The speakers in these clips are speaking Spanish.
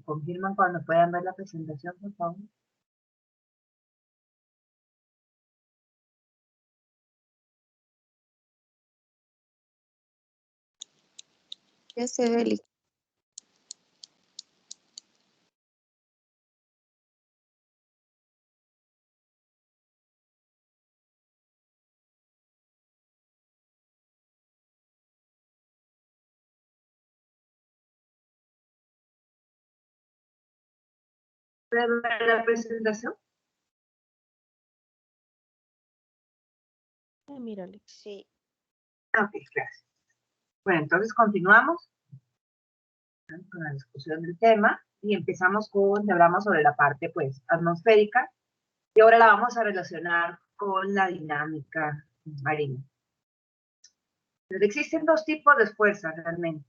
confirman cuando puedan ver la presentación, por favor. Ya se ve el ¿Pueden ver la presentación? mírale. Sí. Ok, gracias. Bueno, entonces continuamos con la discusión del tema y empezamos con, hablamos sobre la parte, pues, atmosférica y ahora la vamos a relacionar con la dinámica marina. Pero existen dos tipos de fuerzas realmente.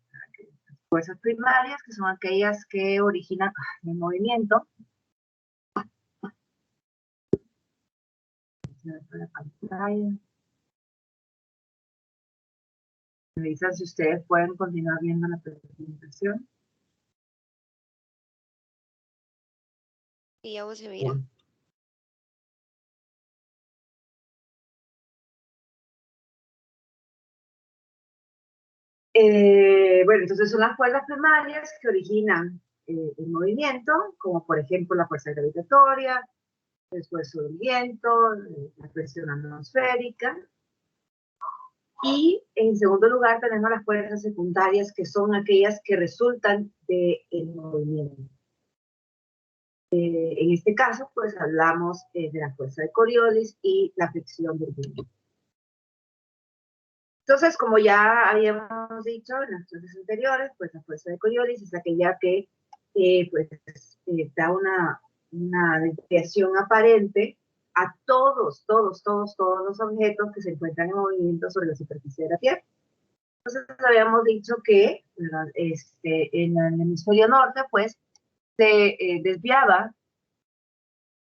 Fuerzas primarias, que son aquellas que originan el movimiento. Me dicen si ustedes pueden continuar viendo la presentación. Y ya vos se mira. Bien. Bueno, entonces son las fuerzas primarias que originan el movimiento, como por ejemplo la fuerza gravitatoria, el esfuerzo del viento, la presión atmosférica. Y en segundo lugar tenemos las fuerzas secundarias, que son aquellas que resultan del movimiento. En este caso, pues hablamos de la fuerza de Coriolis y la fricción del viento. Entonces, como ya habíamos dicho en las clases anteriores, pues la fuerza de Coriolis es aquella que da una desviación aparente a todos los objetos que se encuentran en movimiento sobre la superficie de la Tierra. Entonces, habíamos dicho que en el hemisferio norte, pues, se desviaba,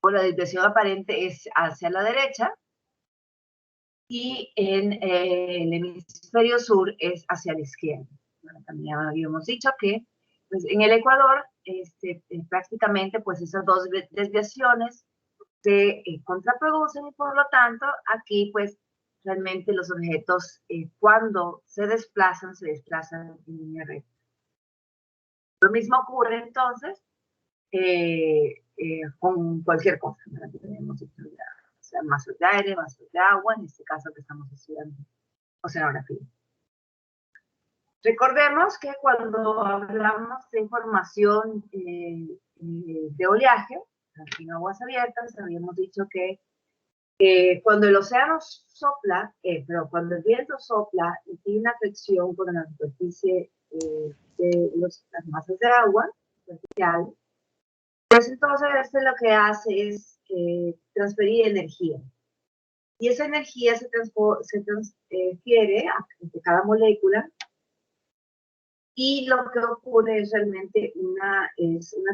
o la desviación aparente es hacia la derecha, y en el hemisferio sur es hacia la izquierda. Bueno, también habíamos dicho que pues, en el Ecuador prácticamente pues esas dos desviaciones se contraproducen y por lo tanto aquí pues realmente los objetos cuando se desplazan en línea recta. Lo mismo ocurre entonces con cualquier cosa. Tenemos masas de aire, masas de agua, en este caso que estamos estudiando oceanografía. Recordemos que cuando hablamos de información de oleaje, en aguas abiertas, habíamos dicho que cuando el océano sopla, pero cuando el viento sopla y tiene una fricción con la superficie de las masas de agua superficial, pues entonces lo que hace es transferir energía. Y esa energía se transfiere de cada molécula y lo que ocurre es realmente una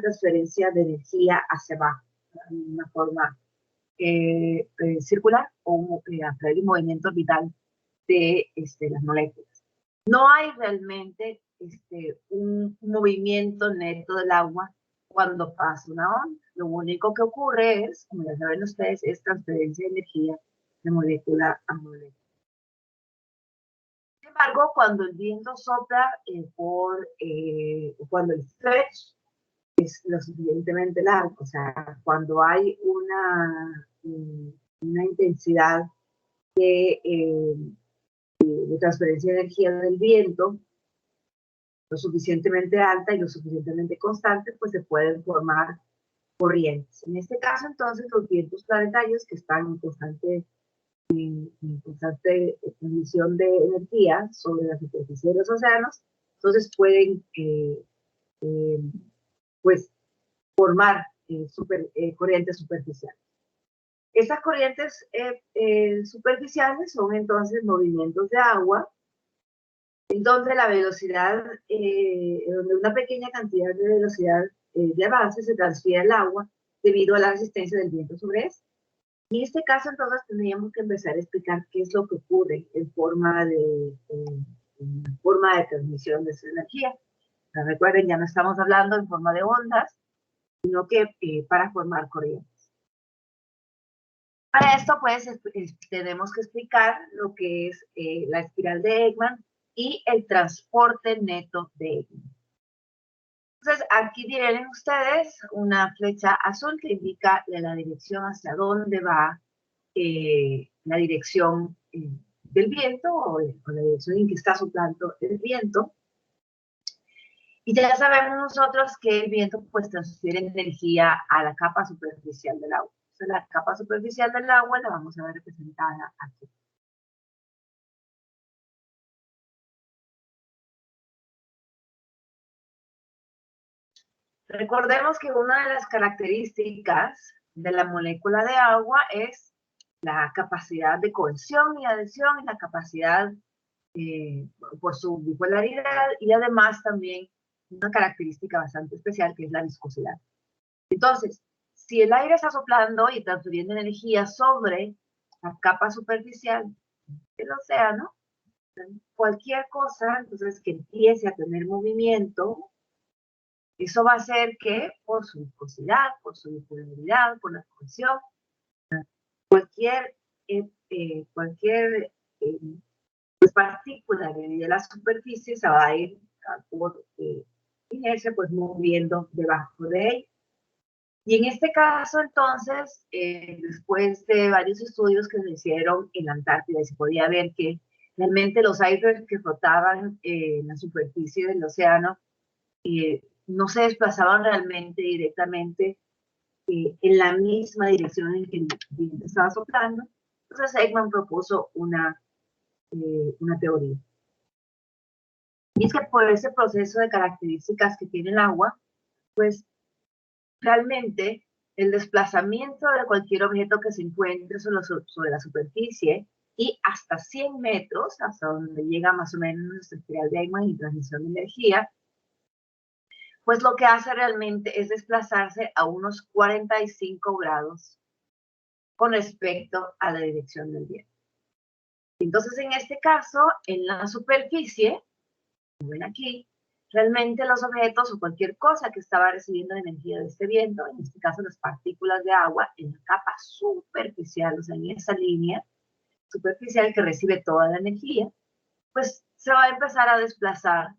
transferencia de energía hacia abajo, de una forma circular o a través de un movimiento orbital de las moléculas. No hay realmente un movimiento neto del agua cuando pasa una onda. Lo único que ocurre es, como ya saben ustedes, es transferencia de energía de molécula a molécula. Sin embargo, cuando el viento sopla cuando el stretch es lo suficientemente largo, o sea, cuando hay una intensidad de transferencia de energía del viento lo suficientemente alta y lo suficientemente constante, pues se pueden formar corrientes. En este caso, entonces, los vientos planetarios que están en constante transmisión de energía sobre la superficie de los océanos, entonces pueden pues formar corrientes superficiales. Estas corrientes superficiales son entonces movimientos de agua, entonces la velocidad, donde una pequeña cantidad de velocidad de avance se transfiere al agua debido a la resistencia del viento sobre eso. En este caso, entonces, tendríamos que empezar a explicar qué es lo que ocurre en forma de transmisión de esa energía. Pero recuerden, ya no estamos hablando en forma de ondas, sino que para formar corrientes. Para esto, pues, tenemos que explicar lo que es la espiral de Ekman y el transporte neto de Ekman. Entonces, aquí tienen ustedes una flecha azul que indica la dirección hacia dónde va la dirección del viento o la dirección en que está soplando el viento. Y ya sabemos nosotros que el viento pues transfiere energía a la capa superficial del agua. Entonces, la capa superficial del agua la vamos a ver representada aquí. Recordemos que una de las características de la molécula de agua es la capacidad de cohesión y adhesión y la capacidad por su bipolaridad y además también una característica bastante especial que es la viscosidad. Entonces, si el aire está soplando y transfiriendo energía sobre la capa superficial del océano, cualquier cosa entonces que empiece a tener movimiento, eso va a hacer que por su viscosidad, por su bipolaridad, por la cohesión, cualquier pues, partícula de la superficie se va a ir por inercia pues moviendo debajo de ella. Y en este caso, entonces, después de varios estudios que se hicieron en la Antártida, se podía ver que realmente los icebergs que flotaban en la superficie del océano no se desplazaban realmente directamente en la misma dirección en que el viento estaba soplando. Entonces, Ekman propuso una teoría. Y es que por ese proceso de características que tiene el agua, pues realmente el desplazamiento de cualquier objeto que se encuentre sobre la superficie y hasta 100 metros, hasta donde llega más o menos nuestra espiral de Ekman y transmisión de energía, pues lo que hace realmente es desplazarse a unos 45 grados con respecto a la dirección del viento. Entonces, en este caso, en la superficie, como ven aquí, realmente los objetos o cualquier cosa que estaba recibiendo energía de este viento, en este caso las partículas de agua, en la capa superficial, o sea, en esa línea superficial que recibe toda la energía, pues se va a empezar a desplazar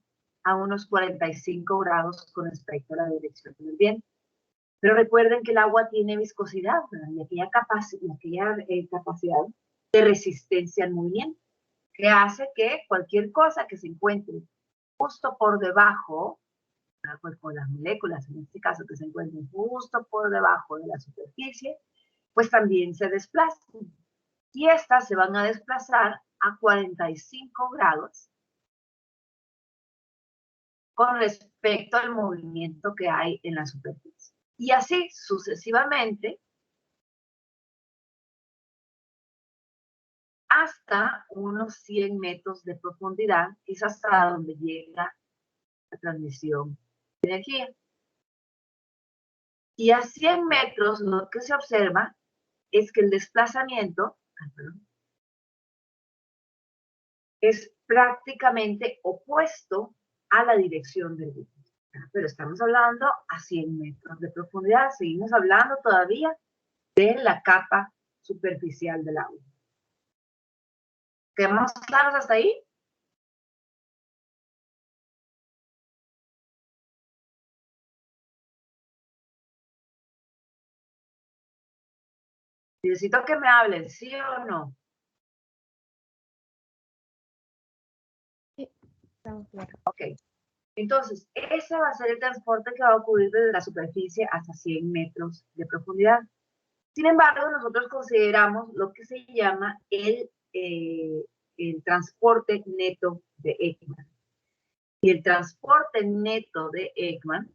a unos 45 grados con respecto a la dirección del viento. Pero recuerden que el agua tiene viscosidad, ¿verdad? Y aquella capacidad de resistencia al movimiento, que hace que cualquier cosa que se encuentre justo por debajo, pues con las moléculas, en este caso, que se encuentren justo por debajo de la superficie, pues también se desplacen. Y estas se van a desplazar a 45 grados con respecto al movimiento que hay en la superficie. Y así sucesivamente hasta unos 100 metros de profundidad, que es hasta donde llega la transmisión de energía. Y a 100 metros lo que se observa es que el desplazamiento es prácticamente opuesto a la dirección del viento. Pero estamos hablando a 100 metros de profundidad, seguimos hablando todavía de la capa superficial del agua. ¿Quedamos claros hasta ahí? Necesito que me hablen, ¿sí o no? Sí, estamos claros. Ok. Entonces, ese va a ser el transporte que va a ocurrir desde la superficie hasta 100 metros de profundidad. Sin embargo, nosotros consideramos lo que se llama el transporte neto de Ekman. Y el transporte neto de Ekman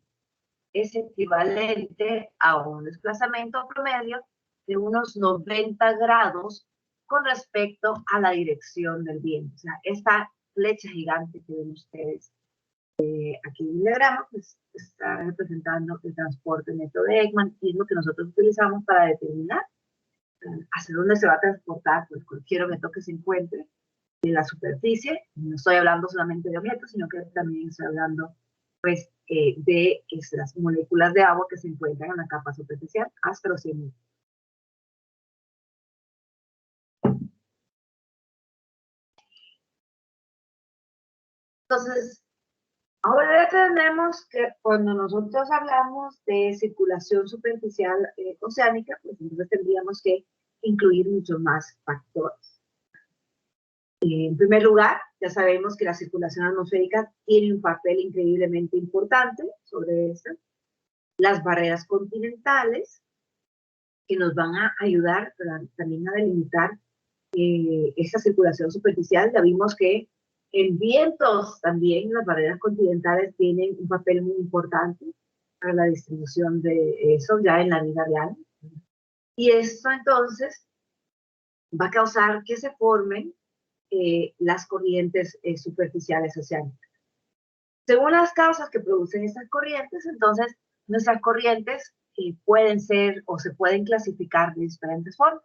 es equivalente a un desplazamiento promedio de unos 90 grados con respecto a la dirección del viento. O sea, esta flecha gigante que ven ustedes aquí en el diagrama, pues está representando el transporte neto de Ekman y es lo que nosotros utilizamos para determinar hacia dónde se va a transportar pues, cualquier objeto que se encuentre en la superficie. No estoy hablando solamente de objetos, sino que también estoy hablando pues, de estas moléculas de agua que se encuentran en la capa superficial hasta los 100 metros. Entonces, ahora ya tenemos que cuando nosotros hablamos de circulación superficial oceánica, pues entonces tendríamos que incluir muchos más factores. En primer lugar, ya sabemos que la circulación atmosférica tiene un papel increíblemente importante sobre esto. Las barreras continentales, que nos van a ayudar también a delimitar esa circulación superficial. Ya vimos que en vientos también las barreras continentales tienen un papel muy importante para la distribución de eso ya en la vida real. Y esto entonces va a causar que se formen las corrientes superficiales oceánicas. Según las causas que producen estas corrientes, entonces nuestras corrientes pueden ser o se pueden clasificar de diferentes formas.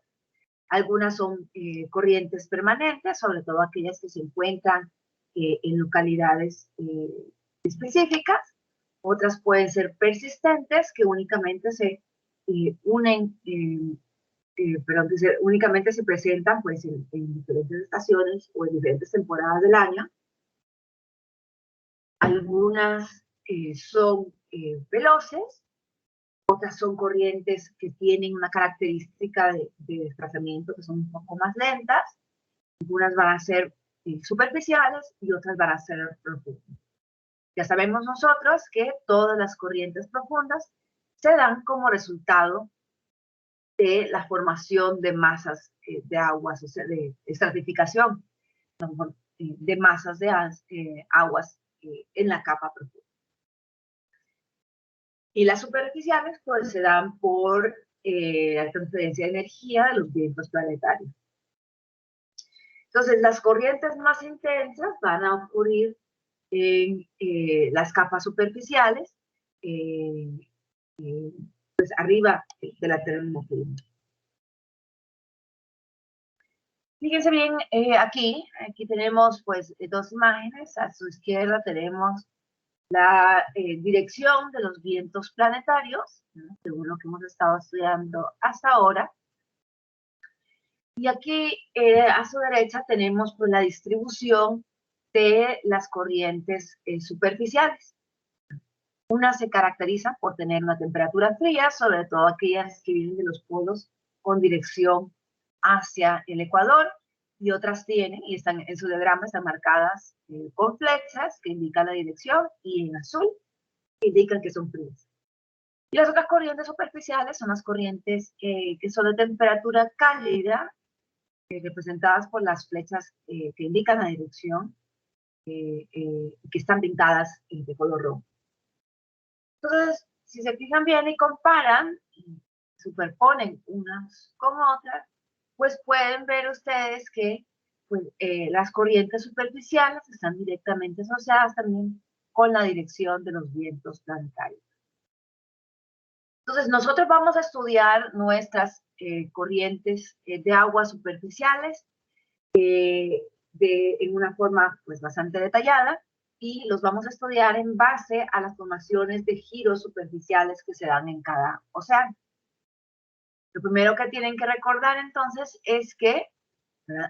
Algunas son corrientes permanentes, sobre todo aquellas que se encuentran en localidades específicas. Otras pueden ser persistentes, que únicamente se únicamente se presentan pues, en diferentes estaciones o en diferentes temporadas del año. Algunas son veloces, otras son corrientes que tienen una característica de desplazamiento que son un poco más lentas. Algunas van a ser superficiales y otras van a ser profundas. Ya sabemos nosotros que todas las corrientes profundas se dan como resultado de la formación de masas de aguas, o sea, de estratificación de masas de aguas en la capa profunda. Y las superficiales pues se dan por la transferencia de energía de los vientos planetarios. Entonces, las corrientes más intensas van a ocurrir en las capas superficiales, pues arriba de la termoclima. Fíjense bien, aquí tenemos pues dos imágenes. A su izquierda tenemos la dirección de los vientos planetarios, ¿no? Según lo que hemos estado estudiando hasta ahora. Y aquí a su derecha tenemos pues, la distribución de las corrientes superficiales. Unas se caracterizan por tener una temperatura fría, sobre todo aquellas que vienen de los polos con dirección hacia el ecuador, y otras tienen, y están en su diagrama, están marcadas con flechas que indican la dirección, y en azul que indican que son frías. Y las otras corrientes superficiales son las corrientes que son de temperatura cálida, representadas por las flechas que indican la dirección, que están pintadas de color rojo. Entonces, si se fijan bien y comparan, y superponen unas con otras, pues pueden ver ustedes que pues, las corrientes superficiales están directamente asociadas también con la dirección de los vientos planetarios. Entonces, nosotros vamos a estudiar nuestras corrientes de agua superficiales en una forma pues, bastante detallada, y los vamos a estudiar en base a las formaciones de giros superficiales que se dan en cada océano. Lo primero que tienen que recordar entonces es que,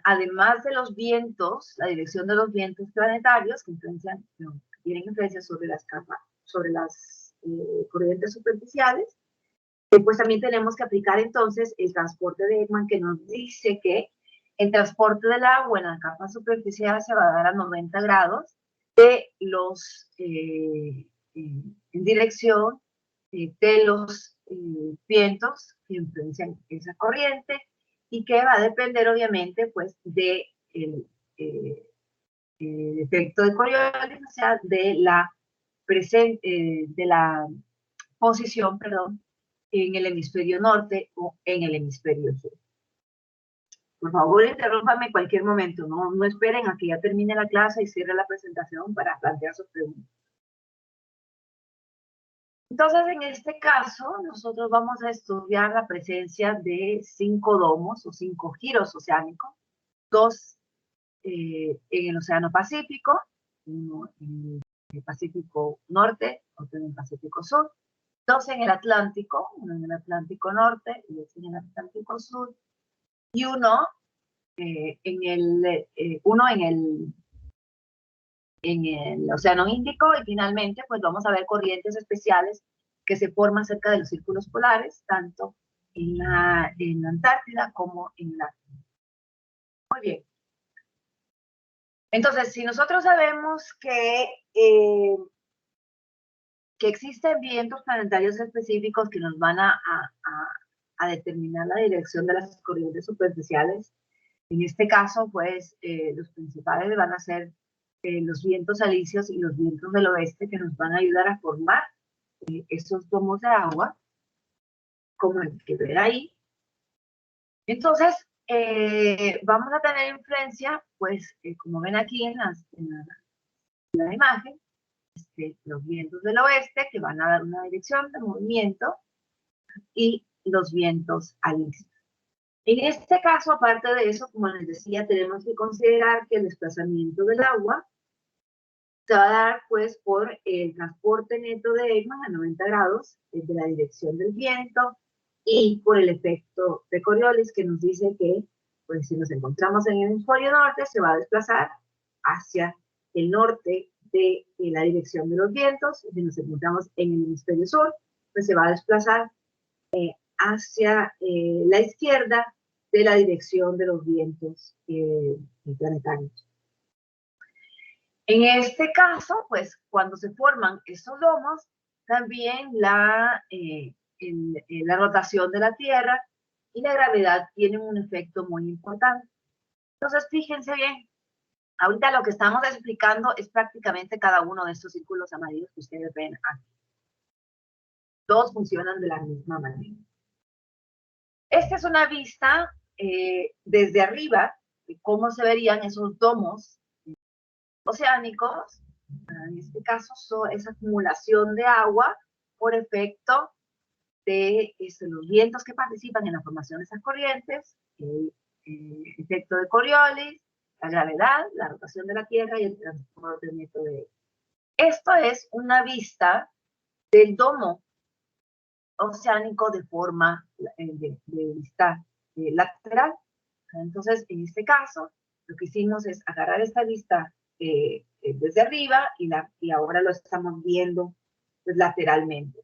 además de los vientos, la dirección de los vientos planetarios que tienen influencia sobre las capas, sobre las corrientes superficiales, pues también tenemos que aplicar entonces el transporte de Ekman, que nos dice que el transporte del agua en la capa superficial se va a dar a 90 grados de los, en dirección de los vientos que influencian esa corriente, y que va a depender obviamente pues de el efecto de Coriolis, o sea, de la posición, perdón, en el hemisferio norte o en el hemisferio sur. Por favor, interrúmpame en cualquier momento, no esperen a que ya termine la clase y cierre la presentación para plantear sus preguntas. Entonces, en este caso, nosotros vamos a estudiar la presencia de 5 domos o 5 giros oceánicos, 2 en el Océano Pacífico, 1 en el Pacífico Norte, otro en el Pacífico Sur, dos en el Atlántico, uno en el Atlántico Norte y otro en el Atlántico Sur, y uno uno en el Océano Índico, y finalmente pues vamos a ver corrientes especiales que se forman cerca de los círculos polares, tanto en la Antártida como en la... Muy bien. Entonces, si nosotros sabemos que existen vientos planetarios específicos que nos van a determinar la dirección de las corrientes superficiales, en este caso, pues, los principales van a ser los vientos alisios y los vientos del oeste, que nos van a ayudar a formar estos domos de agua, como el que ven ahí. Entonces, vamos a tener influencia, pues, como ven aquí en la imagen, los vientos del oeste, que van a dar una dirección de movimiento, y los vientos alisios. En este caso, aparte de eso, como les decía, tenemos que considerar que el desplazamiento del agua se va a dar pues por el transporte neto de Ekman a 90 grados de la dirección del viento y por el efecto de Coriolis, que nos dice que pues si nos encontramos en el hemisferio norte se va a desplazar hacia el norte de la dirección de los vientos, y si nos encontramos en el hemisferio sur pues se va a desplazar hacia la izquierda de la dirección de los vientos planetarios. En este caso, pues cuando se forman estos domos, también la rotación de la Tierra y la gravedad tienen un efecto muy importante. Entonces, fíjense bien, ahorita lo que estamos explicando es prácticamente cada uno de estos círculos amarillos que ustedes ven aquí. Todos funcionan de la misma manera. Esta es una vista desde arriba de cómo se verían esos domos oceánicos. En este caso es acumulación de agua por efecto de los vientos que participan en la formación de esas corrientes, el efecto de Coriolis, la gravedad, la rotación de la Tierra y el transporte neto de... Esto es una vista del domo oceánico de forma de vista lateral. Entonces, en este caso, lo que hicimos es agarrar esta vista desde arriba y ahora lo estamos viendo pues, lateralmente.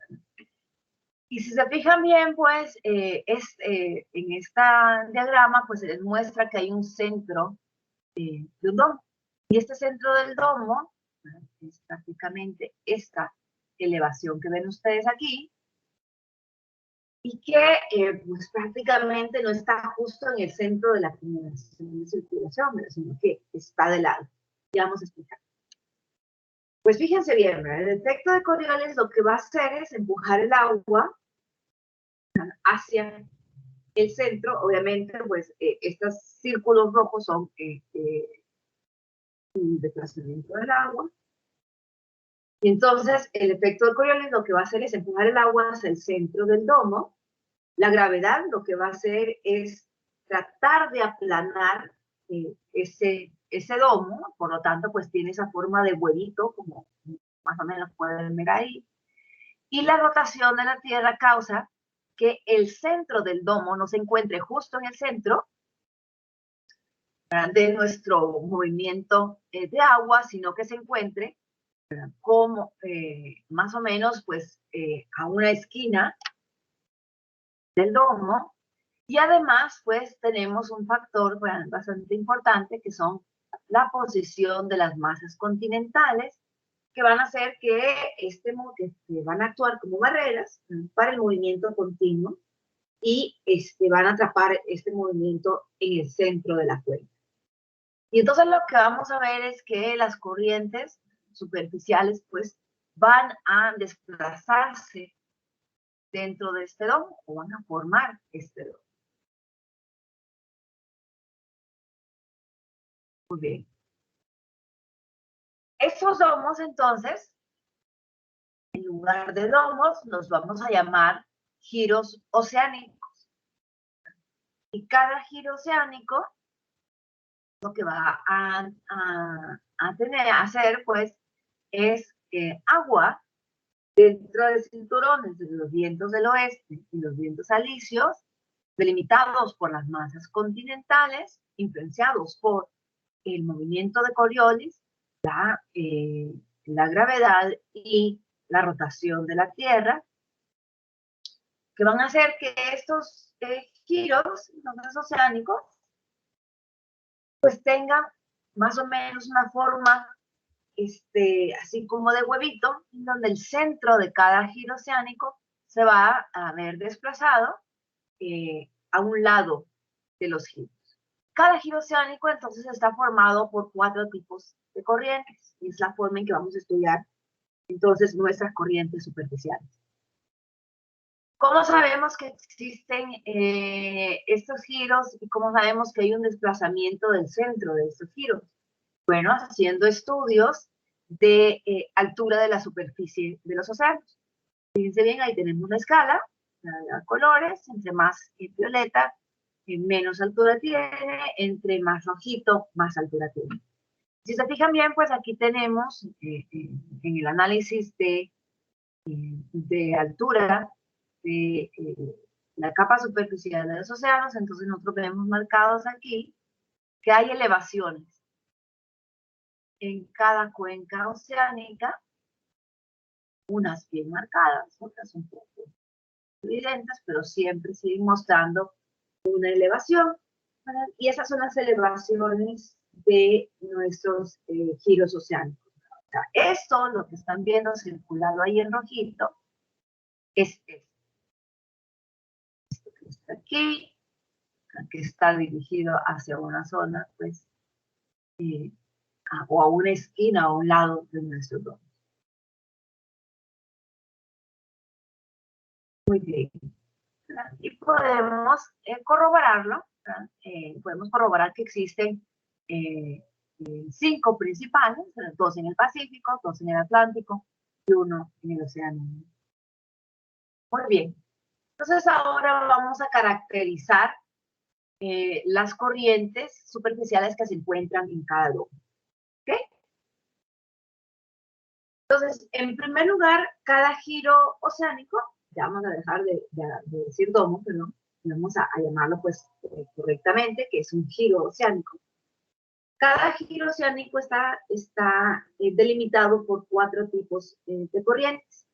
Y si se fijan bien, pues, en este diagrama, pues se les muestra que hay un centro de un domo. Y este centro del domo es prácticamente esta elevación que ven ustedes aquí, y que pues prácticamente no está justo en el centro de la acumulación de circulación, sino que está de lado. Ya vamos a explicar. Pues fíjense bien, ¿verdad? El efecto de Coriolis lo que va a hacer es empujar el agua hacia el centro. Obviamente, pues estos círculos rojos son un desplazamiento del agua. Y entonces el efecto de Coriolis lo que va a hacer es empujar el agua hacia el centro del domo. La gravedad lo que va a hacer es tratar de aplanar ese domo, por lo tanto, pues tiene esa forma de huevito, como más o menos pueden ver ahí. Y la rotación de la Tierra causa que el centro del domo no se encuentre justo en el centro de nuestro movimiento de agua, sino que se encuentre como más o menos pues a una esquina del domo. Y además, pues, tenemos un factor bastante importante, que son la posición de las masas continentales, que van a hacer que van a actuar como barreras para el movimiento continuo y van a atrapar este movimiento en el centro de la cuenca. Y entonces lo que vamos a ver es que las corrientes superficiales, pues, van a desplazarse dentro de este domo o van a formar este domo. Muy bien. Estos domos, entonces, en lugar de domos, los vamos a llamar giros oceánicos. Y cada giro oceánico, lo que va a hacer, pues, es agua dentro del cinturón entre los vientos del oeste y los vientos alisios, delimitados por las masas continentales, influenciados por el movimiento de Coriolis, la gravedad y la rotación de la Tierra, que van a hacer que estos giros, entonces, oceánicos, pues tengan más o menos una forma así como de huevito, donde el centro de cada giro oceánico se va a ver desplazado a un lado de los giros. Cada giro oceánico entonces está formado por 4 tipos de corrientes, y es la forma en que vamos a estudiar entonces nuestras corrientes superficiales. ¿Cómo sabemos que existen estos giros y cómo sabemos que hay un desplazamiento del centro de estos giros? Bueno, haciendo estudios de altura de la superficie de los océanos. Fíjense bien, ahí tenemos una escala de colores, entre más violeta, menos altura tiene, entre más rojito, más altura tiene. Si se fijan bien, pues aquí tenemos en el análisis de altura de la capa superficial de los océanos, entonces nosotros vemos marcados aquí que hay elevaciones en cada cuenca oceánica, unas bien marcadas, otras un poco evidentes, pero siempre siguen mostrando una elevación, ¿verdad? Y esas son las elevaciones de nuestros giros oceánicos. O sea, esto, lo que están viendo circulado ahí en rojito, es esto que está aquí, que está dirigido hacia una zona, pues, o a una esquina, a un lado de nuestro domo. Muy bien. Y podemos corroborarlo, podemos corroborar que existen 5 principales, 2 en el Pacífico, 2 en el Atlántico y 1 en el Océano. Muy bien. Entonces ahora vamos a caracterizar las corrientes superficiales que se encuentran en cada domo. ¿Ok? Entonces, en primer lugar, cada giro oceánico, ya vamos a dejar de decir domo, perdón, vamos a llamarlo pues correctamente, que es un giro oceánico. Cada giro oceánico está delimitado por 4 tipos de corrientes.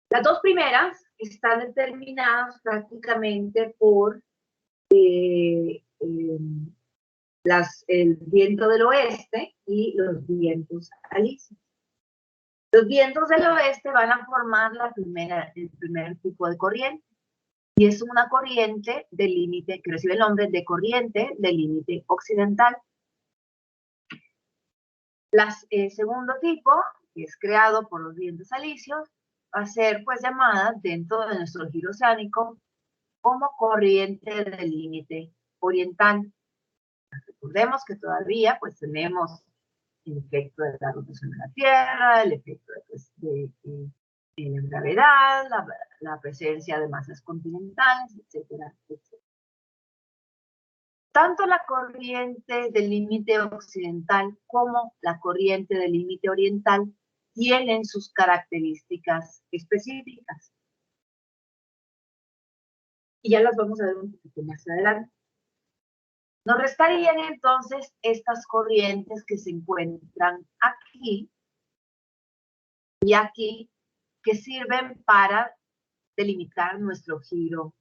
Las 2 primeras están determinadas prácticamente por el viento del oeste y los vientos alisios. Los vientos del oeste van a formar el primer tipo de corriente, y es una corriente de límite, que recibe el nombre de corriente de límite occidental. El segundo tipo, que es creado por los vientos alisios, va a ser pues llamada dentro de nuestro giro oceánico como corriente de límite oriental. Recordemos que todavía pues tenemos el efecto de la rotación de la Tierra, el efecto de la gravedad, la presencia de masas continentales, etcétera, etcétera. Tanto la corriente del límite occidental como la corriente del límite oriental tienen sus características específicas. Y ya las vamos a ver un poquito más adelante. Nos restarían entonces estas corrientes que se encuentran aquí y aquí, que sirven para delimitar nuestro giro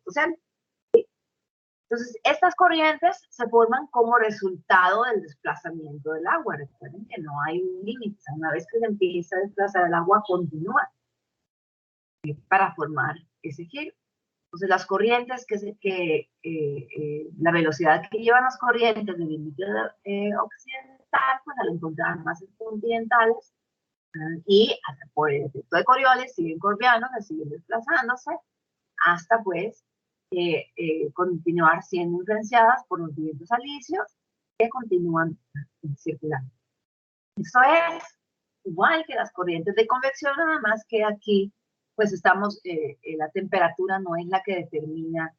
oceánico. Entonces, estas corrientes se forman como resultado del desplazamiento del agua. Recuerden que no hay un límite. Una vez que se empieza a desplazar el agua, continúa para formar ese giro. Entonces, las corrientes la velocidad que llevan las corrientes del límite occidental, pues al encontrar masas continentales y por el efecto de Coriolis siguen corviándose, siguen desplazándose hasta pues continuar siendo influenciadas por los vientos alisios que continúan circulando. Eso es igual que las corrientes de convección, nada más que aquí pues estamos, la temperatura no es la que determina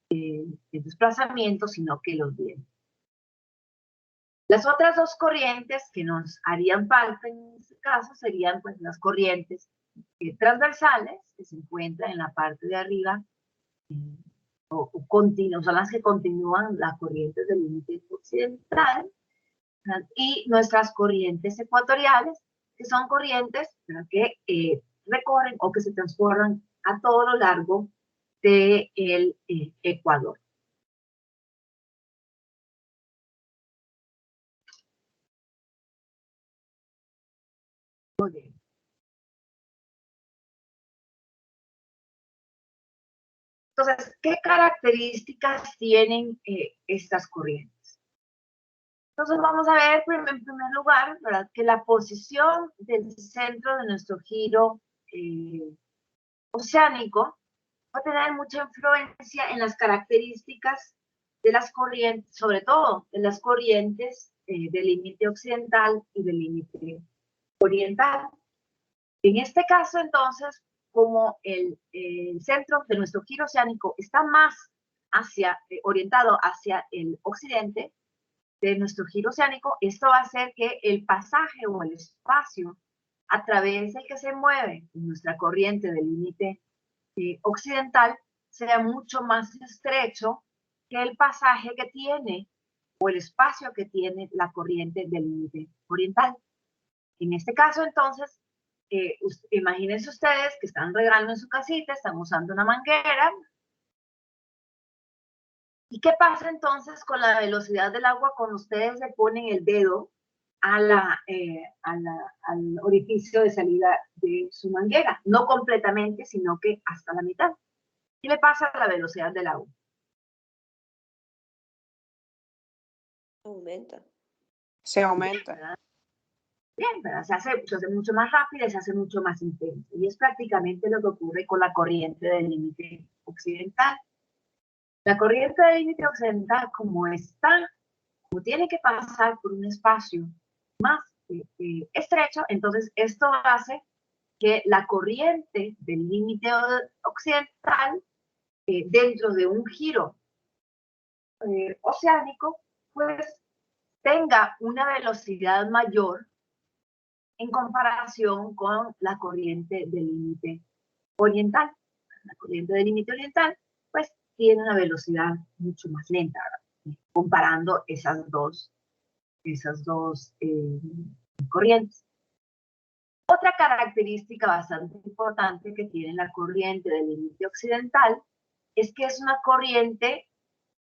el desplazamiento, sino que los vientos. Las otras dos corrientes que nos harían falta en este caso serían pues las corrientes transversales, que se encuentran en la parte de arriba, son las que continúan las corrientes del límite occidental, y nuestras corrientes ecuatoriales, que son corrientes que recorren o que se transforman a todo lo largo del Ecuador. Muy bien. Entonces, ¿qué características tienen estas corrientes? Entonces vamos a ver en primer lugar, ¿verdad?, que la posición del centro de nuestro giro oceánico va a tener mucha influencia en las características de las corrientes, sobre todo de las corrientes del límite occidental y del límite oriental. En este caso, entonces, como el centro de nuestro giro oceánico está más orientado hacia el occidente de nuestro giro oceánico, esto va a hacer que el pasaje o el espacio a través del que se mueve nuestra corriente del límite occidental sea mucho más estrecho que el pasaje que tiene o el espacio que tiene la corriente del límite oriental. En este caso, entonces, imagínense ustedes que están regando en su casita, están usando una manguera. ¿Y qué pasa entonces con la velocidad del agua cuando ustedes le ponen el dedo al orificio de salida de su manguera? No completamente, sino que hasta la mitad. ¿Qué le pasa a la velocidad del agua? Aumenta. Se aumenta. ¿Verdad? Bien, ¿verdad? Se hace mucho más rápida y se hace mucho más intensa. Y es prácticamente lo que ocurre con la corriente del límite occidental. La corriente del límite occidental, como tiene que pasar por un espacio más estrecho, entonces esto hace que la corriente del límite occidental, dentro de un giro oceánico, pues tenga una velocidad mayor en comparación con la corriente del límite oriental. La corriente del límite oriental, pues, tiene una velocidad mucho más lenta, ¿verdad?, comparando esas dos corrientes. Otra característica bastante importante que tiene la corriente del límite occidental es que es una corriente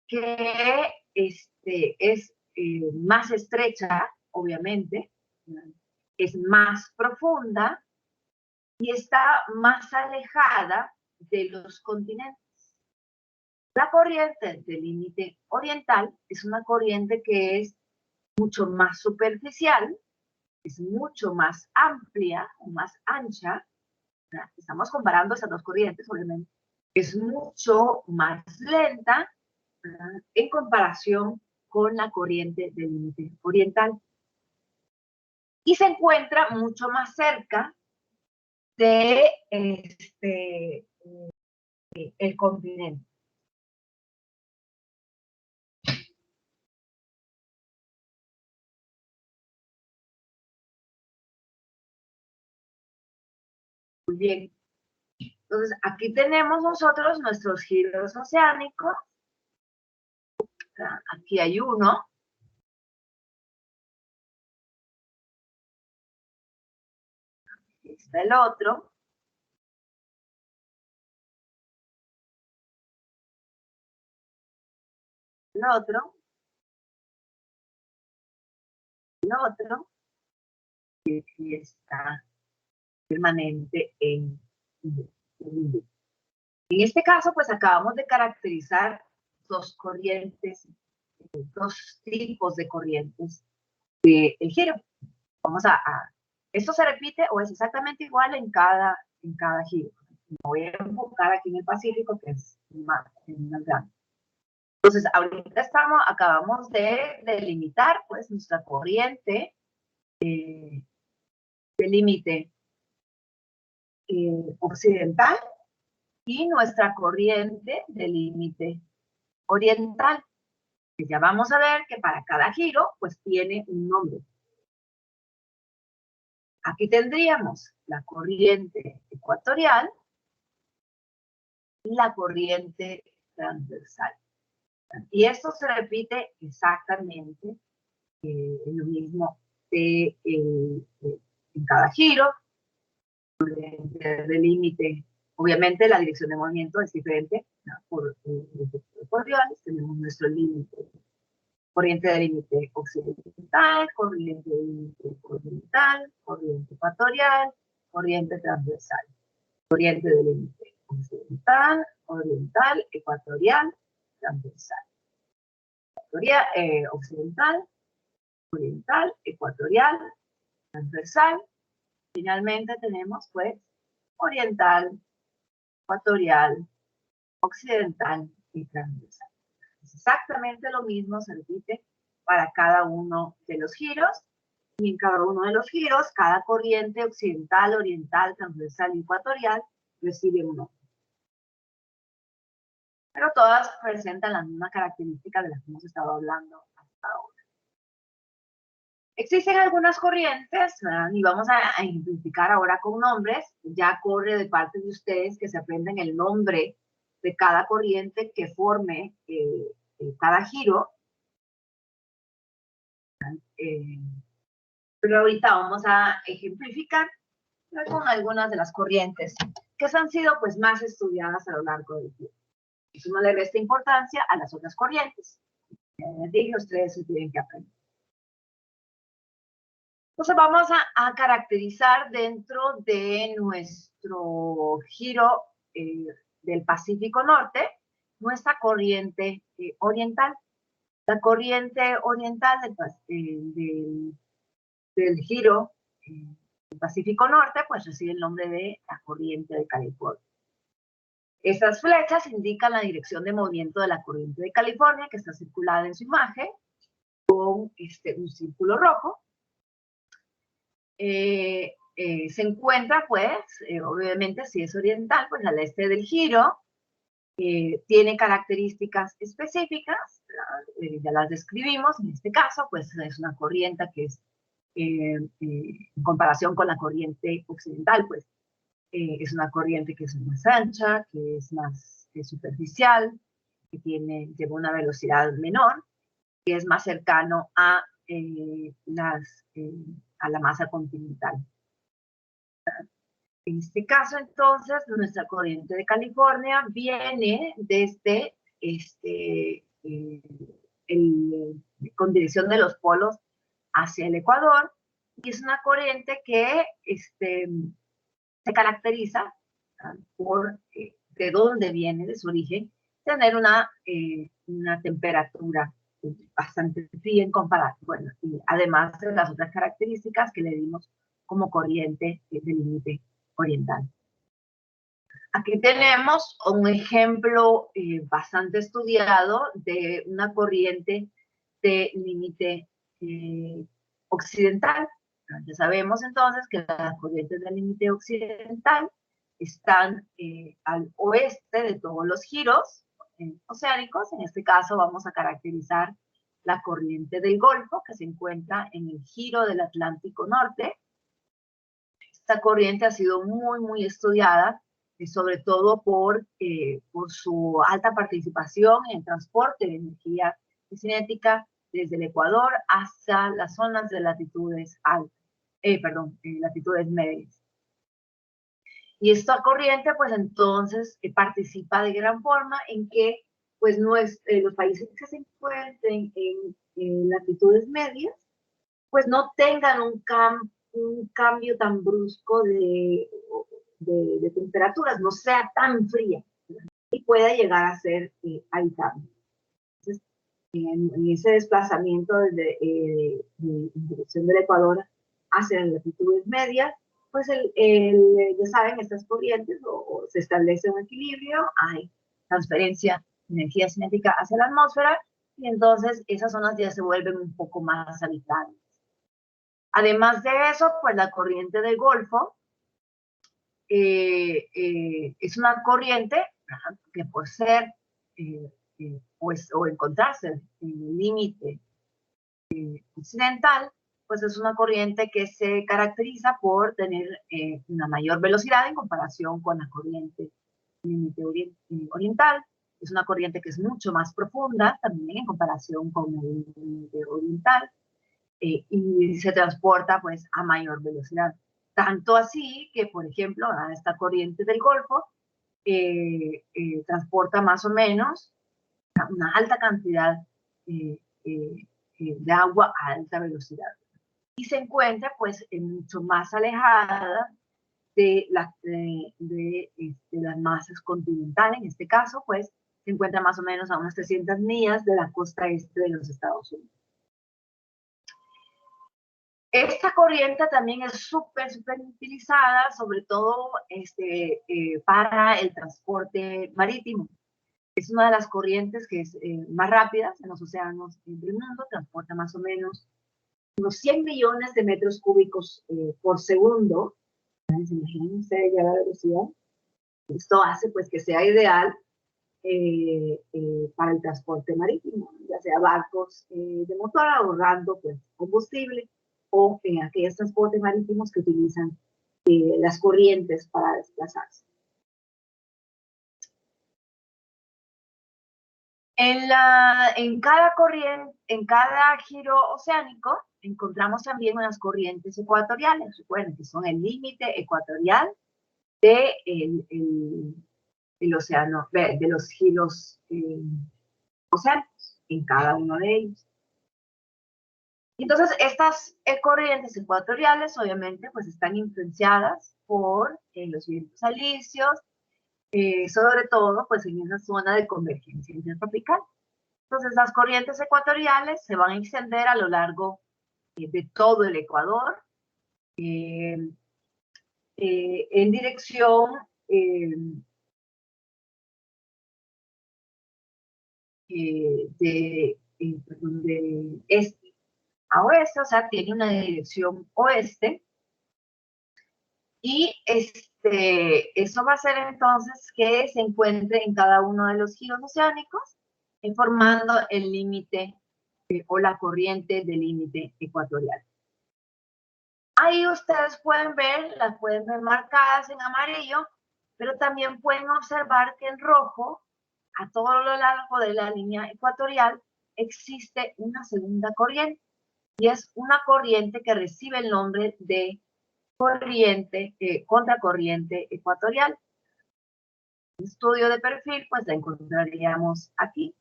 que es más estrecha, obviamente, es más profunda y está más alejada de los continentes. La corriente del límite oriental es una corriente que es mucho más superficial, es mucho más amplia o más ancha. Estamos comparando esas dos corrientes, obviamente. Es mucho más lenta, ¿verdad?, en comparación con la corriente del límite oriental. Y se encuentra mucho más cerca de el continente. Muy bien. Entonces, aquí tenemos nosotros nuestros giros oceánicos. Aquí hay uno. Aquí está el otro. El otro. El otro. Y aquí está permanente en en este caso, pues acabamos de caracterizar dos corrientes, dos tipos de corrientes del giro. ¿Esto se repite o es exactamente igual en cada giro? Me voy a enfocar aquí en el Pacífico, que es más grande. Entonces, ahorita acabamos de delimitar, pues, nuestra corriente de límite occidental y nuestra corriente de límite oriental. Pues ya vamos a ver que para cada giro, pues tiene un nombre. Aquí tendríamos la corriente ecuatorial y la corriente transversal. Y esto se repite exactamente lo mismo en cada giro. De límite, obviamente la dirección de movimiento es diferente, ¿no? Por los ecuatoriales tenemos nuestro límite, corriente de límite occidental, corriente de límite oriental, corriente ecuatorial, corriente transversal, corriente de límite occidental, oriental, ecuatorial, transversal, occidental, oriental, ecuatorial, transversal. Finalmente tenemos pues oriental, ecuatorial, occidental y transversal. Es exactamente lo mismo, se repite para cada uno de los giros, y en cada uno de los giros, cada corriente occidental, oriental, transversal y ecuatorial recibe un nombre. Pero todas presentan la misma característica de las que hemos estado hablando hasta ahora. Existen algunas corrientes, ¿verdad? Y vamos a identificar ahora con nombres. Ya corre de parte de ustedes que se aprendan el nombre de cada corriente que forme cada giro. Pero ahorita vamos a ejemplificar con algunas de las corrientes que han sido pues más estudiadas a lo largo del tiempo. Eso no le resta importancia a las otras corrientes. Les dije, ustedes se tienen que aprender. Entonces vamos a caracterizar dentro de nuestro giro del Pacífico Norte nuestra corriente oriental. La corriente oriental del giro del Pacífico Norte pues recibe el nombre de la corriente de California. Estas flechas indican la dirección de movimiento de la corriente de California, que está circulada en su imagen con un círculo rojo. Se encuentra, pues, obviamente, si es oriental, pues al este del giro, tiene características específicas, ya las describimos, en este caso, pues es una corriente que es, en comparación con la corriente occidental, pues, es una corriente que es más ancha, que es más superficial, que lleva una velocidad menor, que es más cercano a la masa continental. En este caso, entonces, nuestra corriente de California viene desde con dirección de los polos hacia el Ecuador, y es una corriente que se caracteriza por de dónde viene, de su origen, tener una temperatura bastante fría en comparación, bueno, y además de las otras características que le dimos como corriente de límite oriental. Aquí tenemos un ejemplo bastante estudiado de una corriente de límite occidental. Ya sabemos entonces que las corrientes del límite occidental están al oeste de todos los giros oceánicos. En este caso vamos a caracterizar la corriente del Golfo, que se encuentra en el giro del Atlántico Norte. Esta corriente ha sido muy, muy estudiada, sobre todo por su alta participación en el transporte de energía cinética desde el Ecuador hasta las zonas de latitudes latitudes medias. Y esta corriente, pues entonces, participa de gran forma en que pues, los países que se encuentren en latitudes medias, pues no tengan un cambio tan brusco de temperaturas, no sea tan fría y pueda llegar a ser habitable. Entonces, en ese desplazamiento en dirección del Ecuador hacia las latitudes medias, pues ya saben, estas corrientes o se establece un equilibrio, hay transferencia de energía cinética hacia la atmósfera, y entonces esas zonas ya se vuelven un poco más habitables. Además de eso, pues la corriente del Golfo es una corriente que por ser o encontrarse en el límite occidental, pues es una corriente que se caracteriza por tener una mayor velocidad en comparación con la corriente límite oriental. Es una corriente que es mucho más profunda también en comparación con el límite oriental y se transporta pues a mayor velocidad. Tanto así que, por ejemplo, a esta corriente del Golfo transporta más o menos una alta cantidad de agua a alta velocidad. Y se encuentra pues mucho más alejada de las masas continentales. En este caso, pues, se encuentra más o menos a unas 300 millas de la costa este de los Estados Unidos. Esta corriente también es súper utilizada, sobre todo para el transporte marítimo. Es una de las corrientes que es más rápidas en los océanos del mundo, transporta más o menos unos 100 millones de metros cúbicos por segundo. Imagínense ya la velocidad. Esto hace pues que sea ideal para el transporte marítimo, ya sea barcos de motor ahorrando pues, combustible o en aquellos transportes marítimos que utilizan las corrientes para desplazarse. En cada corriente, en cada giro oceánico, encontramos también unas corrientes ecuatoriales. Recuerden que son el límite ecuatorial del océano, de los giros oceánicos, en cada uno de ellos. Entonces, estas corrientes ecuatoriales, obviamente, pues están influenciadas por los vientos alisios, sobre todo, pues en esa zona de convergencia intertropical. Entonces, las corrientes ecuatoriales se van a extender a lo largo de todo el Ecuador, en dirección de este a oeste, o sea, tiene una dirección oeste, y eso va a hacer entonces que se encuentre en cada uno de los giros oceánicos, formando el límite o la corriente del límite ecuatorial. Ahí ustedes pueden ver, las pueden ver marcadas en amarillo, pero también pueden observar que en rojo, a todo lo largo de la línea ecuatorial, existe una segunda corriente, y es una corriente que recibe el nombre de contracorriente ecuatorial. Un estudio de perfil, pues la encontraríamos aquí.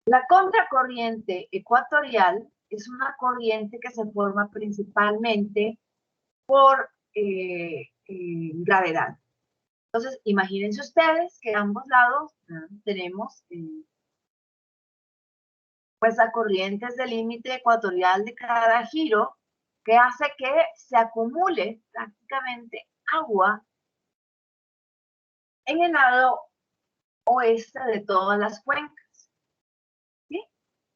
La contracorriente ecuatorial es una corriente que se forma principalmente por gravedad. Entonces, imagínense ustedes que a ambos lados tenemos pues a corrientes del límite ecuatorial de cada giro, que hace que se acumule prácticamente agua en el lado oeste de todas las cuencas. ¿Sí?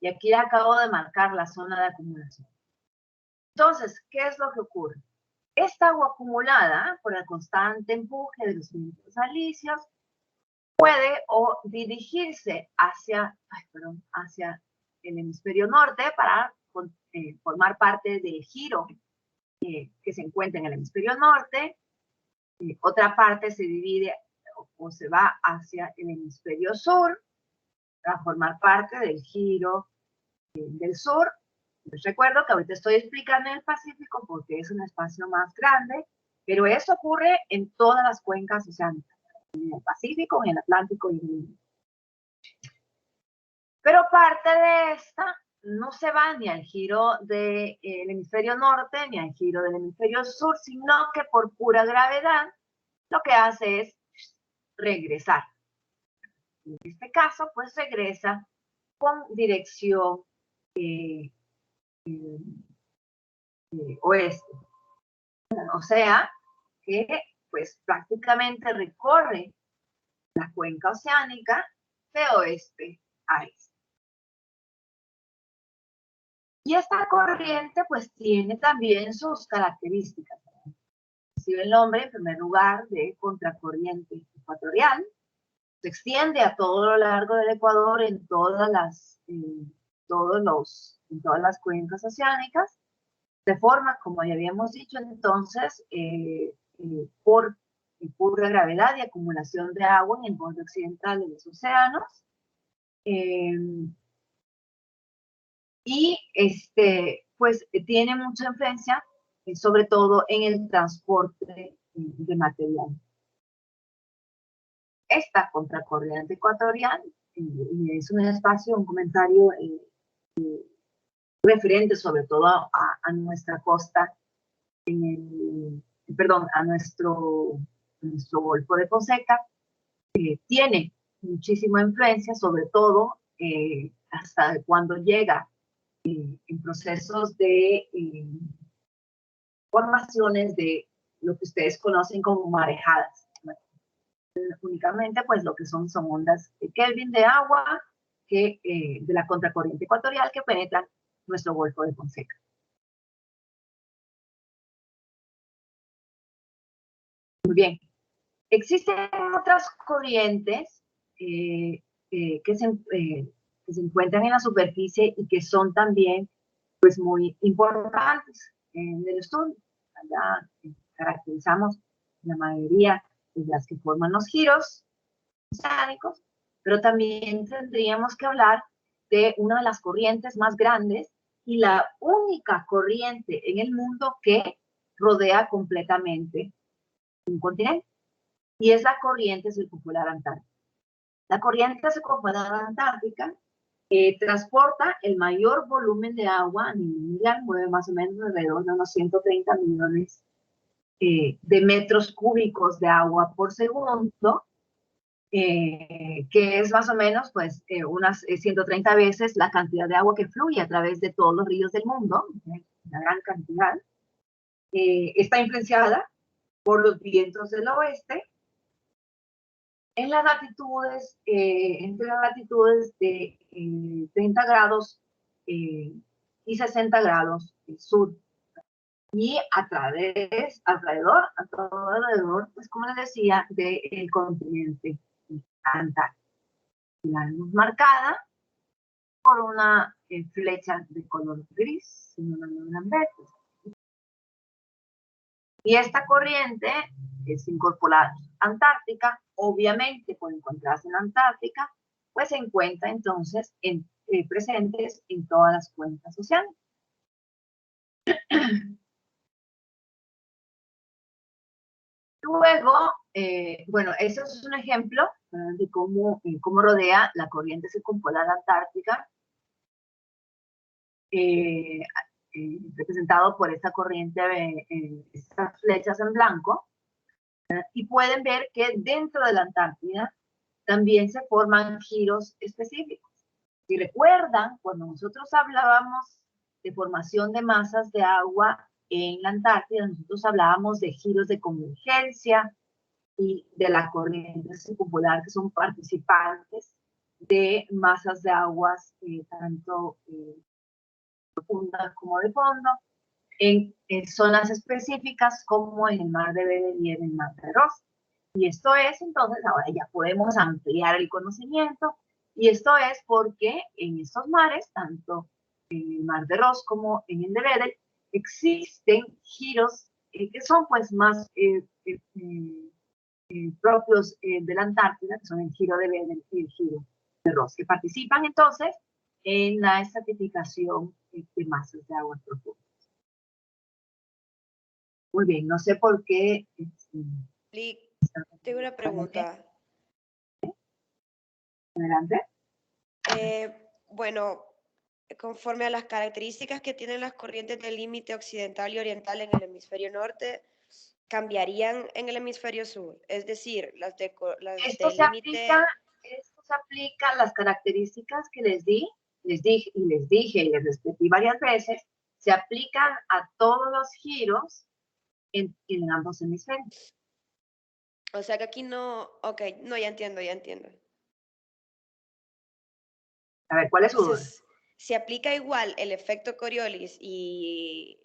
Y aquí acabo de marcar la zona de acumulación. Entonces, ¿qué es lo que ocurre? Esta agua acumulada por el constante empuje de los vientos alisios puede o dirigirse hacia el hemisferio norte para formar parte del giro que se encuentra en el hemisferio norte. Otra parte se divide o se va hacia el hemisferio sur para formar parte del giro del sur. Les recuerdo que ahorita estoy explicando en el Pacífico porque es un espacio más grande, pero eso ocurre en todas las cuencas oceánicas, en el Pacífico, en el Atlántico y en el Índico. Pero parte de esta no se va ni al giro del hemisferio norte ni al giro del hemisferio sur, sino que por pura gravedad lo que hace es regresar. En este caso, pues regresa con dirección oeste. O sea, que pues prácticamente recorre la cuenca oceánica de oeste a este. Y esta corriente pues tiene también sus características. Recibe el nombre en primer lugar de contracorriente ecuatorial, se extiende a todo lo largo del Ecuador en todas las cuencas oceánicas, se forma, como ya habíamos dicho entonces, por pura gravedad y acumulación de agua en el borde occidental de los océanos. Pues tiene mucha influencia, sobre todo en el transporte de material. Esta contracorriente ecuatorial, y es un espacio, un comentario referente sobre todo a nuestra costa, a nuestro Golfo de Fonseca, tiene muchísima influencia, sobre todo hasta cuando llega en procesos de formaciones de lo que ustedes conocen como marejadas. Únicamente, pues lo que son ondas de Kelvin de agua de la contracorriente ecuatorial que penetran nuestro Golfo de Fonseca. Muy bien. Existen otras corrientes que se encuentran en la superficie y que son también pues muy importantes en el estudio. Allá caracterizamos la mayoría de las que forman los giros oceánicos, pero también tendríamos que hablar de una de las corrientes más grandes y la única corriente en el mundo que rodea completamente un continente, y es la corriente circumpolar antártica. La corriente circumpolar antártica transporta el mayor volumen de agua a nivel mundial, mueve más o menos alrededor de unos 130 millones de metros cúbicos de agua por segundo, que es más o menos pues unas 130 veces la cantidad de agua que fluye a través de todos los ríos del mundo, una gran cantidad. Está influenciada por los vientos del oeste en las latitudes, entre las latitudes de 30 grados y 60 grados sur. Y alrededor, pues como les decía, del continente antártico. La vemos marcada por una flecha de color gris, si no lo logran ver. Y esta corriente circumpolar antártica, obviamente por encontrarse en la Antártica, pues se encuentra entonces presentes en todas las cuencas oceánicas. Luego, bueno, eso es un ejemplo de cómo rodea la corriente circumpolar antártica, representado por esta corriente, estas flechas en blanco, y pueden ver que dentro de la Antártida también se forman giros específicos. Si recuerdan, cuando nosotros hablábamos de formación de masas de agua en la Antártida, nosotros hablábamos de giros de convergencia y de la corriente circumpolar, que son participantes de masas de aguas tanto profundas como de fondo, en zonas específicas como en el Mar de Bering y en el Mar de Ross. Y esto es, entonces, ahora ya podemos ampliar el conocimiento, y esto es porque en estos mares, tanto en el Mar de Ross como en el de Bering, existen giros que son pues más propios de la Antártida, que son el giro de Bering y el giro de Ross, que participan entonces en la estratificación de masas de agua profundas. Muy bien, no sé por qué. Tengo una pregunta. Adelante. Bueno, conforme a las características que tienen las corrientes del límite occidental y oriental en el hemisferio norte, ¿cambiarían en el hemisferio sur? Es decir, las del límite... Esto se aplica a las características que les dije y les repetí varias veces, se aplican a todos los giros en ambos hemisferios. O sea que aquí no... Ok, no, ya entiendo. A ver, ¿cuál es su duda? Se aplica igual el efecto Coriolis y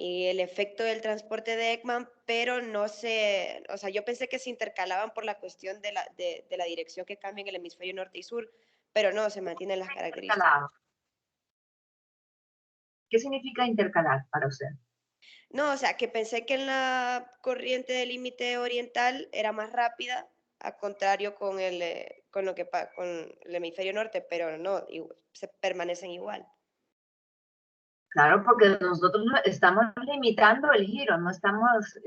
y el efecto del transporte de Ekman, pero no se, o sea, yo pensé que se intercalaban por la cuestión de la dirección que cambia en el hemisferio norte y sur, pero no, se mantienen las características. Intercalado. ¿Qué significa intercalar para usted? No, o sea, que pensé que en la corriente del límite oriental era más rápida, a contrario con con el hemisferio norte, pero no, se permanecen igual. Claro, porque nosotros estamos limitando el giro, no estamos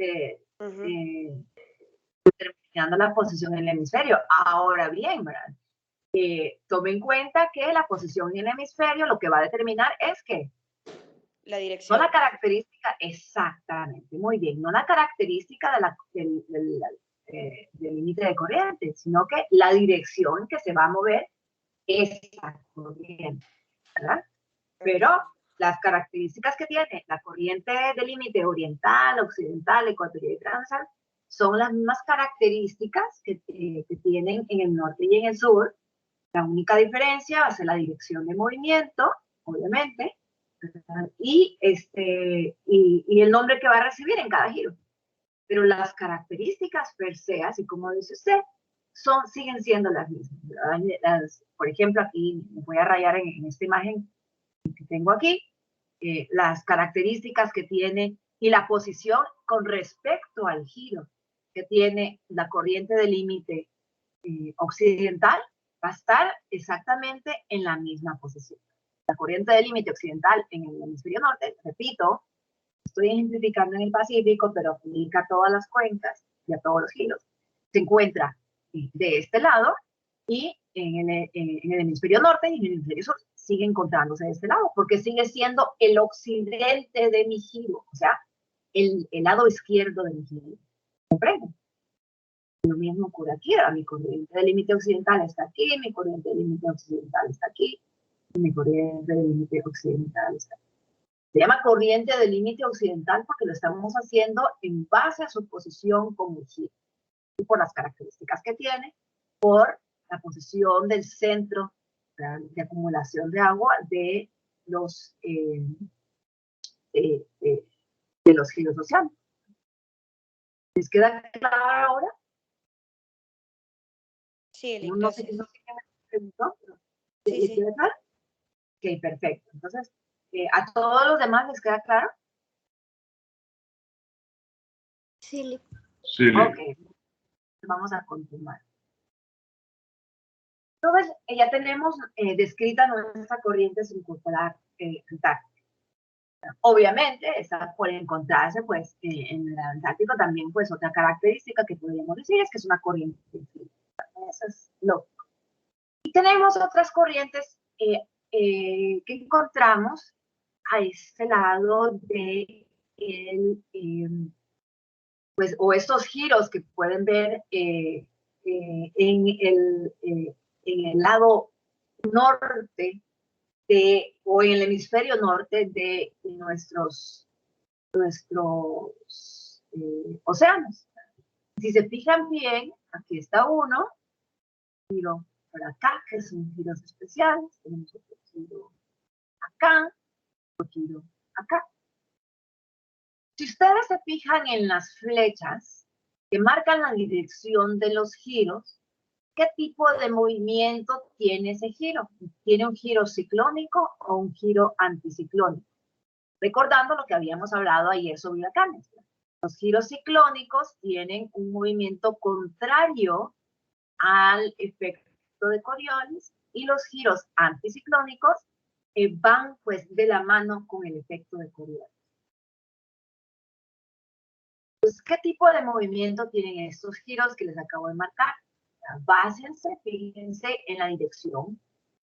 determinando la posición en el hemisferio. Ahora bien, ¿verdad? Tome en cuenta que la posición en el hemisferio lo que va a determinar es que La no dirección. la característica, exactamente, muy bien, no la característica del límite de corriente, sino que la dirección que se va a mover esa corriente, ¿verdad? Pero las características que tiene la corriente de límite oriental, occidental, ecuatorial y transversal son las mismas características que tienen en el norte y en el sur. La única diferencia va a ser la dirección de movimiento, obviamente, y el nombre que va a recibir en cada giro. Pero las características per se, así como dice usted, siguen siendo las mismas. Por ejemplo, aquí me voy a rayar en esta imagen que tengo aquí, las características que tiene y la posición con respecto al giro que tiene la corriente de límite occidental, va a estar exactamente en la misma posición. La corriente de límite occidental en el hemisferio norte, repito, estoy ejemplificando en el Pacífico, pero aplica a todas las cuencas y a todos los giros, se encuentra de este lado y en el hemisferio norte y en el hemisferio sur sigue encontrándose de este lado, porque sigue siendo el occidente de mi giro, o sea, el lado izquierdo de mi giro. ¿Comprenden? Lo mismo ocurre aquí, mi corriente de límite occidental está aquí, mi corriente de límite occidental está aquí, y mi corriente de límite occidental está aquí. Se llama corriente de límite occidental porque lo estamos haciendo en base a su posición con el giro, y por las características que tiene, por la posición del centro de acumulación de agua de los giros oceánicos. ¿Les queda claro ahora? Sí, No sé qué me preguntó, pero ¿les queda claro? Ok, perfecto. Entonces, ¿a todos los demás les queda claro? Sí. Sí. Ok, vamos a continuar. Entonces, ya tenemos descrita nuestra corriente circumpolar antártica. Obviamente, está por encontrarse, pues, en el Antártico también, pues, otra característica que podríamos decir es que es una corriente fría. Eso es lógico. Y tenemos otras corrientes que encontramos a este lado de pues, o estos giros que pueden ver en el lado norte o en el hemisferio norte de nuestros océanos. Si se fijan bien, aquí está uno, giro por acá, que son giros especiales, tenemos otro giro acá, otro giro acá. Si ustedes se fijan en las flechas que marcan la dirección de los giros, ¿qué tipo de movimiento tiene ese giro? ¿Tiene un giro ciclónico o un giro anticiclónico? Recordando lo que habíamos hablado ayer sobre huracanes. Los giros ciclónicos tienen un movimiento contrario al efecto de Coriolis y los giros anticiclónicos van pues de la mano con el efecto de Coriolis. Entonces, ¿qué tipo de movimiento tienen estos giros que les acabo de marcar? Básense, fíjense en la dirección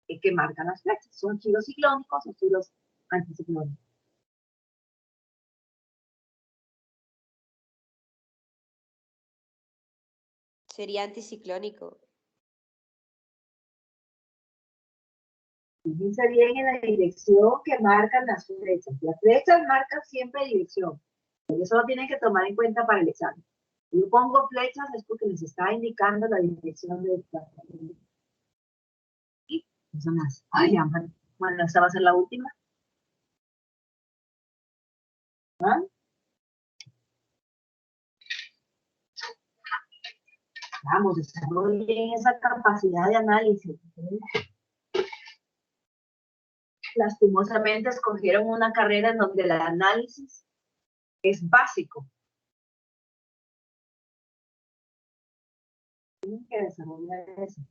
que marcan las flechas. ¿Son giros ciclónicos o giros anticiclónicos? Sería anticiclónico. Fíjense bien en la dirección que marcan las flechas. Las flechas marcan siempre dirección. Eso lo tienen que tomar en cuenta para el examen. Si yo pongo flechas es porque les está indicando la dirección del desplazamiento. Y son las. Ay, bueno, esta va a ser la última. ¿Ah? Vamos, desarrollen esa capacidad de análisis. Lastimosamente escogieron una carrera en donde el análisis es básico. Tienen que desarrollar eso.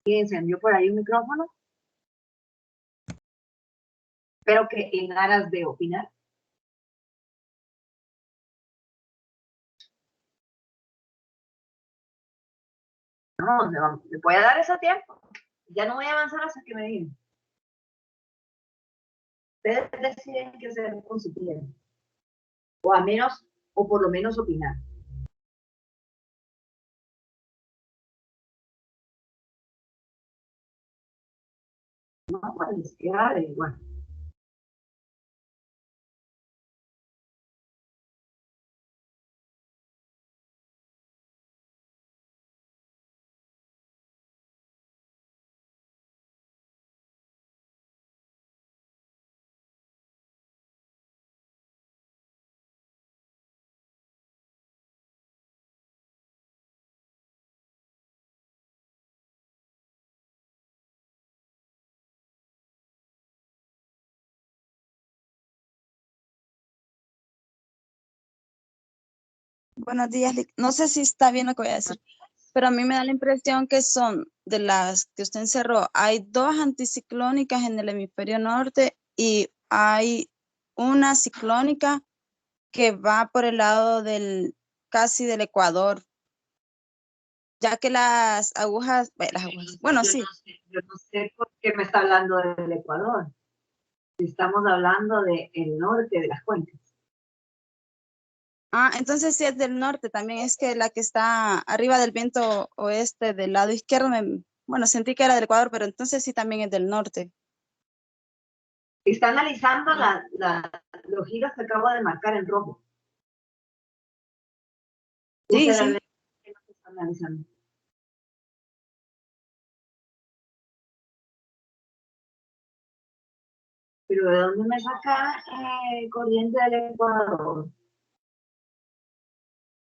¿Y encendió por ahí un micrófono? Pero que en aras de opinar. No, le voy a dar ese tiempo. Ya no voy a avanzar hasta que me digan. Ustedes deciden qué hacer con su tiempo. O a menos, o por lo menos opinar. No, pues, queda igual. Buenos días. No sé si está bien lo que voy a decir, pero a mí me da la impresión que son de las que usted encerró. Hay 2 anticiclónicas en el hemisferio norte y hay una ciclónica que va por el lado casi del Ecuador, ya que las agujas, bueno, sí. Yo no sé por qué me está hablando del Ecuador. Estamos hablando del norte de las cuencas. Ah, entonces sí es del norte también, es que la que está arriba del viento oeste del lado izquierdo, bueno, sentí que era del Ecuador, pero entonces sí también es del norte. Está analizando los giros que acabo de marcar en rojo. Sí, Usted sí. está analizando. Pero ¿de dónde me saca corriente del Ecuador?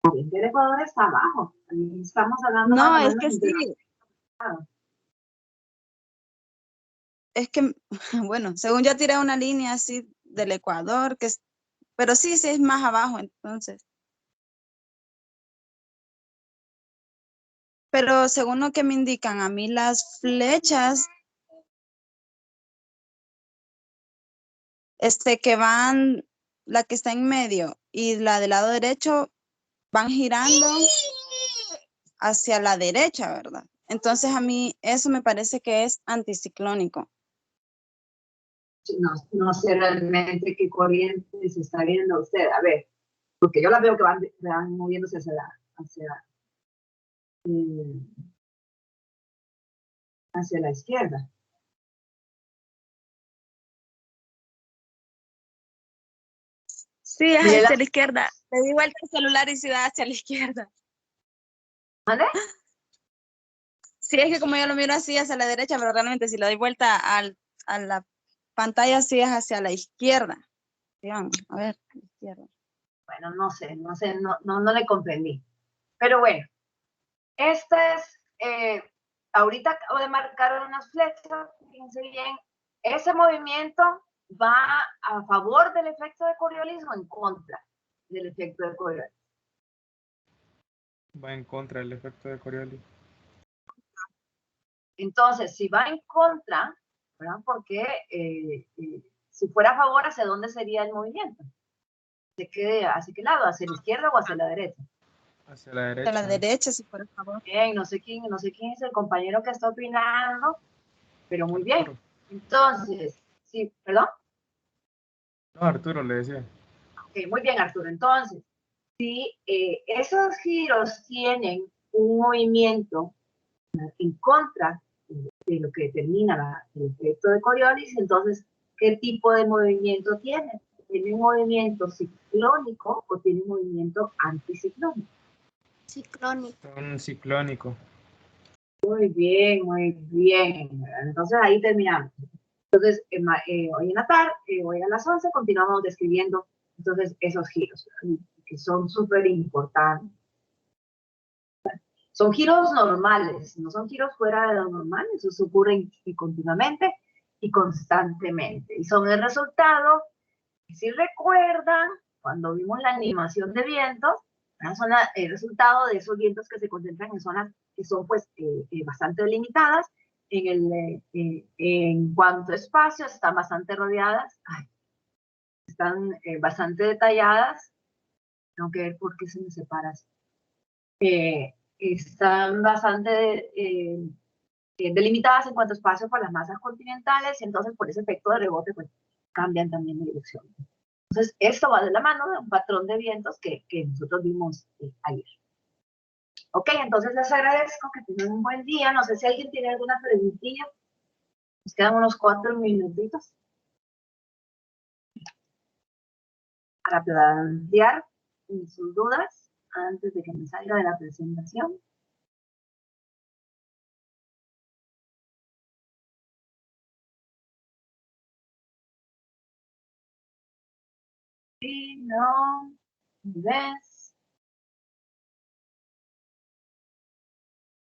Corriente del Ecuador está abajo. Estamos hablando No, más o es menos que sí. Es que, bueno, según yo tiré una línea así del Ecuador, pero sí, sí es más abajo, entonces. Pero según lo que me indican a mí las flechas, que van, la que está en medio y la del lado derecho, van girando hacia la derecha, ¿verdad? Entonces a mí eso me parece que es anticiclónico. No sé realmente qué corriente se está viendo usted. A ver, porque yo las veo que van moviéndose hacia la izquierda. Sí, es Mire hacia la izquierda. Le di vuelta al celular y se da hacia la izquierda. ¿Vale? Sí, es que como yo lo miro así hacia la derecha, pero realmente si le doy vuelta a la pantalla, sí es hacia la izquierda. Digamos, a ver, a la izquierda. Bueno, no sé, no le comprendí. Pero bueno, este es, ahorita acabo de marcar unas flechas, fíjense bien, ese movimiento va a favor del efecto de Coriolis o en contra del efecto de Coriolis. Va en contra del efecto de Coriolis. Entonces, si va en contra, ¿verdad? Porque si fuera a favor, ¿hacia dónde sería el movimiento? ¿Hacia qué lado? ¿Hacia la izquierda o hacia la derecha? Hacia la derecha. Hacia la derecha, si por favor. Bien, no sé quién es el compañero que está opinando, pero muy bien. Arturo. Entonces, sí, ¿perdón? No, Arturo le decía. Ok, muy bien, Arturo. Entonces, si esos giros tienen un movimiento en contra de lo que determina el efecto de Coriolis, entonces, ¿qué tipo de movimiento tiene? ¿Tiene un movimiento ciclónico o tiene un movimiento anticiclónico? Ciclónico. Un ciclónico. Muy bien, muy bien. Entonces ahí terminamos. Entonces, hoy en la tarde, hoy a las 11, continuamos describiendo entonces esos giros, que son súper importantes. Son giros normales, no son giros fuera de lo normal, esos ocurren continuamente y constantemente. Y son el resultado, si recuerdan, cuando vimos la animación de vientos, son el resultado de esos vientos que se concentran en zonas que son pues bastante delimitadas, en cuanto a espacio están bastante rodeadas, están bastante detalladas, tengo que ver por qué se me separa así. Están bastante delimitadas en cuanto a espacio por las masas continentales y entonces por ese efecto de rebote pues cambian también de dirección. Entonces esto va de la mano de un patrón de vientos que nosotros vimos ayer. Ok, entonces les agradezco que tengan un buen día. No sé si alguien tiene alguna preguntilla. Nos quedan unos 4 minutitos para plantear sus dudas antes de que me salga de la presentación. Sí, no, ¿ves?